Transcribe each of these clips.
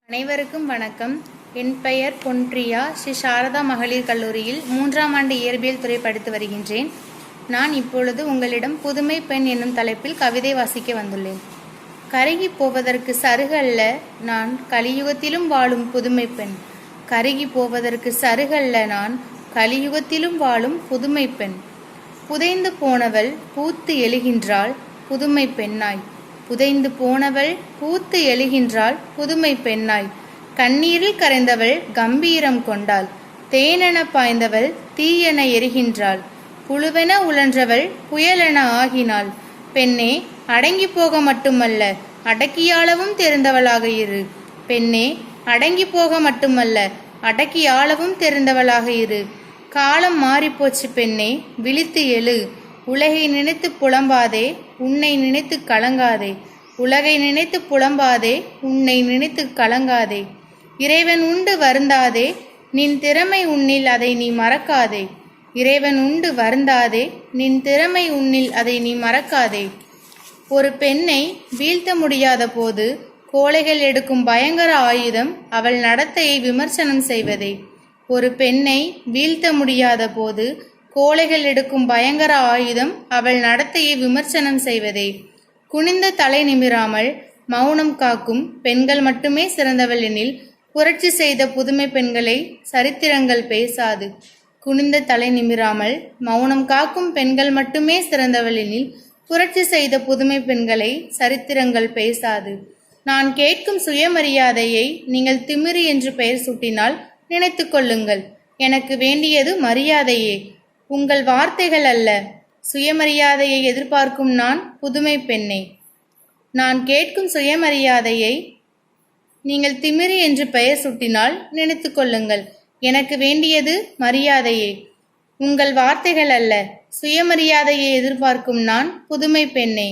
அனைவருக்கும் வணக்கம். என் பெயர் பொன்பிரியா. ஸ்ரீ சாரதா மகளிர் கல்லூரியில் 3ஆம் ஆண்டு இயற்பியல் துறை படித்து வருகின்றேன். நான் இப்பொழுது உங்களிடம் புதுமை பெண் என்னும் தலைப்பில் கவிதை வாசிக்க வந்துள்ளேன். கருகி போவதற்கு சருகல்ல நான் கலியுகத்திலும் வாழும் புதுமை பெண். கருகி போவதற்கு சருகல்ல நான் கலியுகத்திலும் வாழும் புதுமை பெண். புதைந்து போனவள் பூத்து எழுகின்றாள் புதுமை பெண்ணாய். புதைந்து போனவள் பூத்து எழுகின்றாள் புதுமை பெண்ணாய். கண்ணீரில் கரைந்தவள் கம்பீரம் கொண்டாள். தேனென பாய்ந்தவள் தீயென எரிகின்றாள். புழுவென உழன்றவள் புயலென ஆகினாள். பெண்ணே, அடங்கி போக மட்டுமல்ல அடக்கியாளவும் தெரிந்தவளாக இரு. பெண்ணே, அடங்கி போக மட்டுமல்ல அடக்கியாளவும் தெரிந்தவளாக இரு. காலம் மாறிப்போச்சு பெண்ணே, விழித்து எழு. உலகை நினைத்து புலம்பாதே, உன்னை நினைத்து கலங்காதே. உலகை நினைத்து புலம்பாதே, உன்னை நினைத்து கலங்காதே. இறைவன் உண்டு வருந்தாதே, நின் திறமை உன்னில் அதை நீ மறக்காதே. இறைவன் உண்டு வருந்தாதே, நின் திறமை உன்னில் அதை நீ மறக்காதே. ஒரு பெண்ணை வீழ்த்த முடியாத போது கோழைகள் எடுக்கும் பயங்கர ஆயுதம் அவள் நடத்தையை விமர்சனம் செய்வதே. ஒரு பெண்ணை வீழ்த்த முடியாத போது கோழைகள் எடுக்கும் பயங்கர ஆயுதம் அவள் நடத்தையை விமர்சனம் செய்வதே. குனிந்த தலை நிமிராமல் மௌனம் காக்கும் பெண்கள் மட்டுமே சிறந்தவள் எனில் புரட்சி செய்த புதுமை பெண்களை சரித்திரங்கள் பேசாது. குனிந்த தலை நிமிராமல் மௌனம் காக்கும் பெண்கள் மட்டுமே சிறந்தவள் எனில் புரட்சி செய்த புதுமை பெண்களை சரித்திரங்கள் பேசாது. நான் கேட்கும் சுயமரியாதையை நீங்கள் திமிரி என்று பெயர் சூட்டினால் நினைத்து கொள்ளுங்கள். எனக்கு வேண்டியது மரியாதையே, உங்கள் வார்த்தைகள் அல்ல. சுயமரியாதையை எதிர்பார்க்கும் நான் புதுமை பெண்ணே. நான் கேட்கும் சுயமரியாதையை நீங்கள் திமிரி என்று பெயர் சூட்டினால் நினைத்து கொள்ளுங்கள். எனக்கு வேண்டியது மரியாதையே, உங்கள் வார்த்தைகள் அல்ல. சுயமரியாதையை எதிர்பார்க்கும் நான் புதுமை பெண்ணே.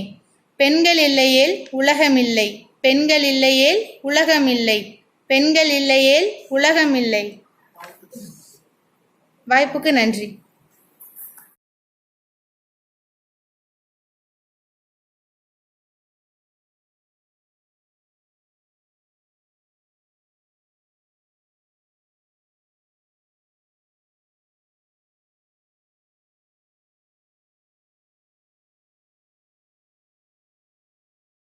பெண்கள் இல்லையேல் உலகமில்லை. பெண்கள் இல்லையேல் உலகமில்லை. பெண்கள் இல்லையேல் உலகமில்லை. வாய்ப்புக்கு நன்றி.